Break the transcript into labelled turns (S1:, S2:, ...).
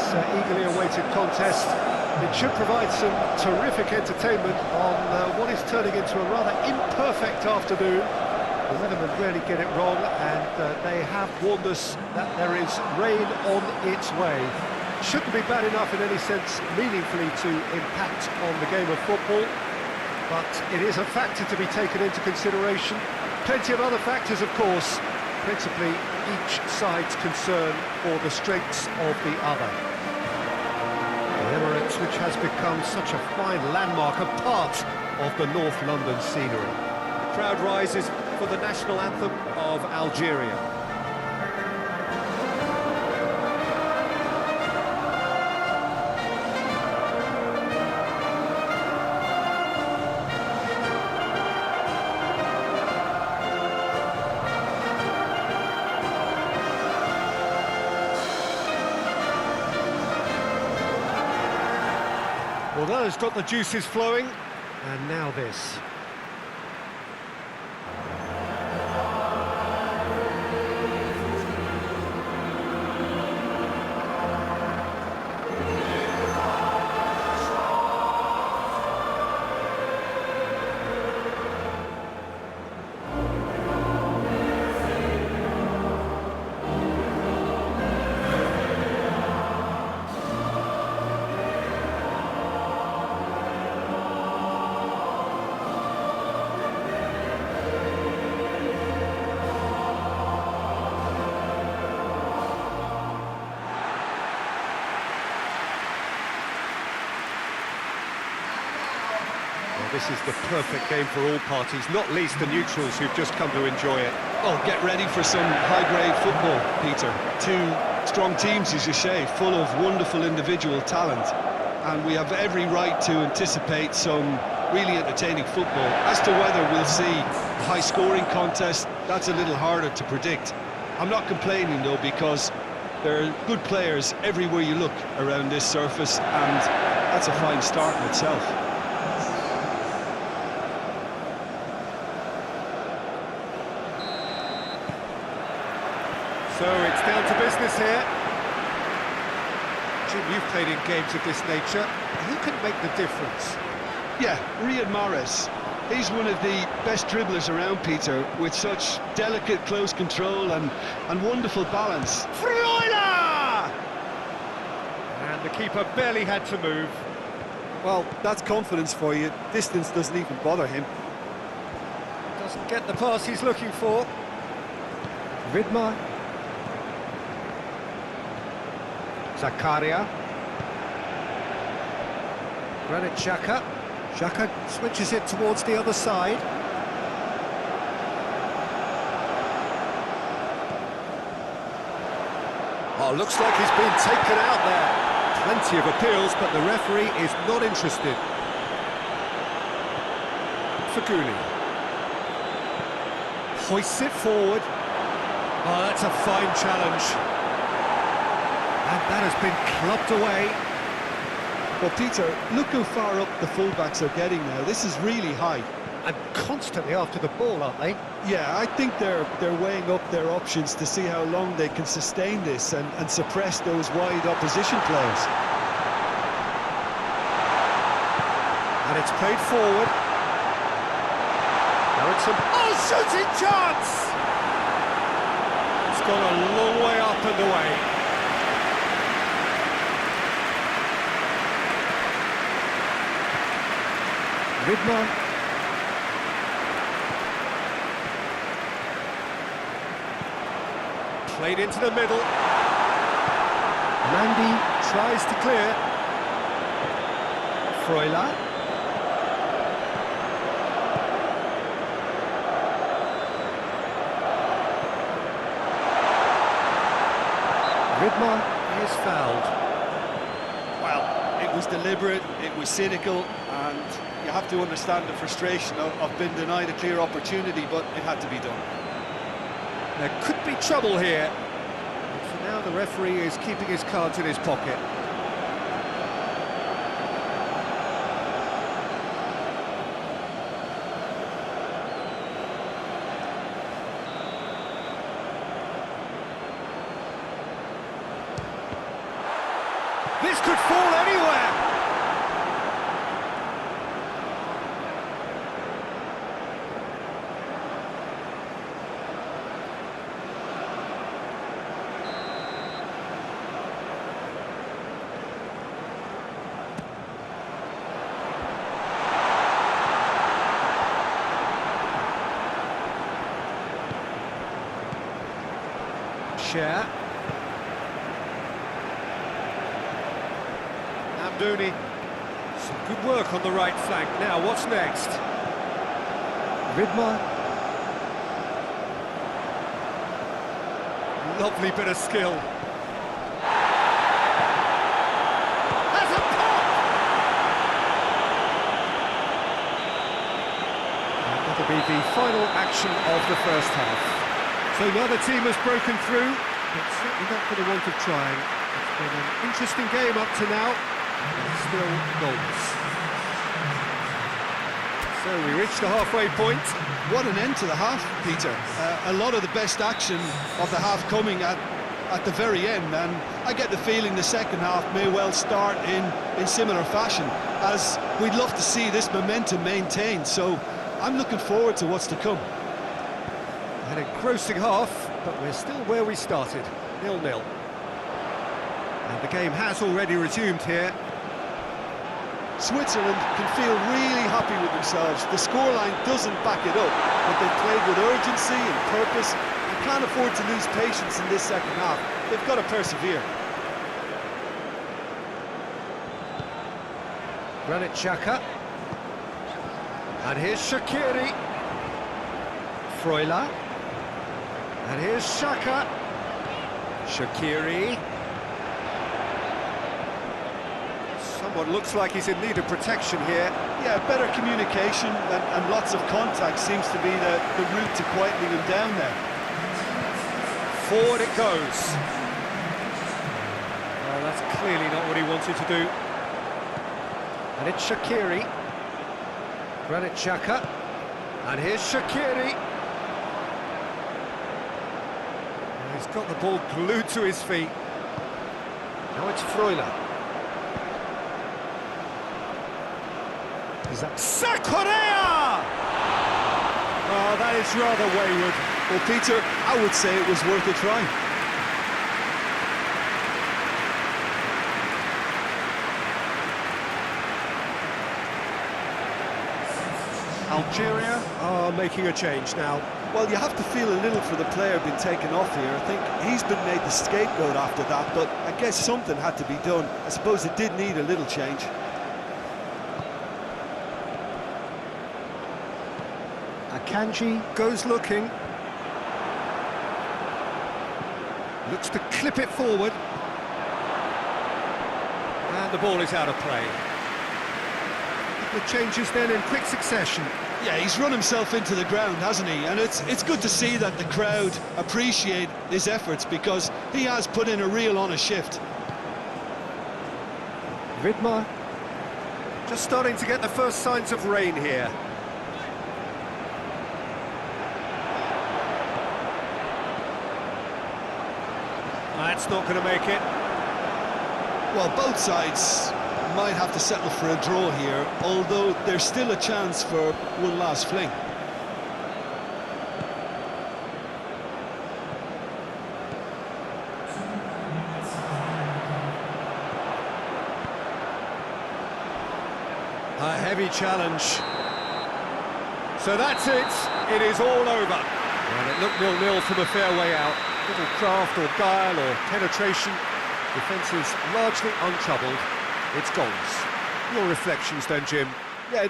S1: this eagerly awaited contest. It should provide some terrific entertainment on what is turning into a rather imperfect afternoon. The weathermen rarely get it wrong, and they have warned us that there is rain on its way. Shouldn't be bad enough in any sense meaningfully to impact on the game of football, but it is a factor to be taken into consideration. Plenty of other factors, of course, principally each side's concern for the strengths of the other. The Emirates, which has become such a fine landmark, a part of the North London scenery. The crowd rises for the national anthem of Algeria. Well, that has got the juices flowing, and now this. This is the perfect game for all parties, not least the neutrals who've just come to enjoy it.
S2: Oh, get ready for some high-grade football, Peter. Two strong teams, as you say, full of wonderful individual talent. And we have every right to anticipate some really entertaining football. As to whether we'll see a high-scoring contest, that's a little harder to predict. I'm not complaining, though, because there are good players everywhere you look around this surface, and that's a fine start in itself.
S1: So it's down to business here. Jim, you've played in games of this nature. Who can make the difference?
S2: Yeah, Riyad Mahrez. He's one of the best dribblers around, Peter, with such delicate, close control and wonderful balance.
S1: Freuler! And the keeper barely had to move.
S2: Well, that's confidence for you. Distance doesn't even bother him.
S1: Doesn't get the pass he's looking for. Vidmar. Zakaria. Granit Xhaka. Xhaka switches it towards the other side. Oh, looks like he's been taken out there. Plenty of appeals, but the referee is not interested. Faguli. Hoists it forward. Oh, that's a fine challenge. And that has been clubbed away.
S2: Well, Peter, look how far up the fullbacks are getting now. This is really high.
S1: And constantly after the ball, aren't they?
S2: Yeah, I think they're weighing up their options to see how long they can sustain this and suppress those wide opposition plays.
S1: And it's played forward. Now it's a shooting chance! It's gone a long way up and away. Vidmar. Played into the middle. Mandy tries to clear. Freuler. Vidmar is fouled.
S2: Well, it was deliberate, it was cynical, and you have to understand the frustration of being denied a clear opportunity, but it had to be done.
S1: There could be trouble here. But for now, the referee is keeping his cards in his pocket. This could fall anywhere! Share. Amdouni. Some good work on the right flank. Now, what's next? Vidmar. Lovely bit of skill. Has a pop! And that'll be the final action of the first half. So neither team has broken through, but certainly not for the want of trying. It's been an interesting game up to now, and still goals. So we reached the halfway point.
S2: What an end to the half, Peter. A lot of the best action of the half coming at the very end, and I get the feeling the second half may well start in similar fashion, as we'd love to see this momentum maintained. So I'm looking forward to what's to come.
S1: An engrossing half, but we're still where we started, 0-0. And the game has already resumed here.
S2: Switzerland can feel really happy with themselves. The scoreline doesn't back it up, but they've played with urgency and purpose and can't afford to lose patience in this second half. They've got to persevere.
S1: Granit Xhaka. And here's Shaqiri. Freuler. And here's Xhaka. Shaqiri. Someone looks like he's in need of protection here.
S2: Yeah, better communication and lots of contact seems to be the route to quietening him down there.
S1: Forward it goes. Oh, that's clearly not what he wanted to do. And it's Shaqiri. Granit Xhaka. And here's Shaqiri. He's got the ball glued to his feet. Now it's Freuler. Is that Sakorea? Oh, that is rather wayward.
S2: Well, Peter, I would say it was worth a try.
S1: Algeria are making a change now.
S2: Well, you have to feel a little for the player being taken off here. I think he's been made the scapegoat after that, but I guess something had to be done. I suppose it did need a little change.
S1: Akanji goes looking. Looks to clip it forward. And the ball is out of play. The changes then in quick succession.
S2: Yeah, he's run himself into the ground, hasn't he? And it's good to see that the crowd appreciate his efforts, because he has put in a real honest shift.
S1: Vidmar just starting to get the first signs of rain here. That's not going to make it.
S2: Well, both sides might have to settle for a draw here, although there's still a chance for one last fling.
S1: A heavy challenge. So that's it. It is all over. And it looked 0-0 from a fair way out. Little craft or guile or penetration. Defence is largely untroubled. It's goals. Your reflections then, Jim?
S2: Yeah.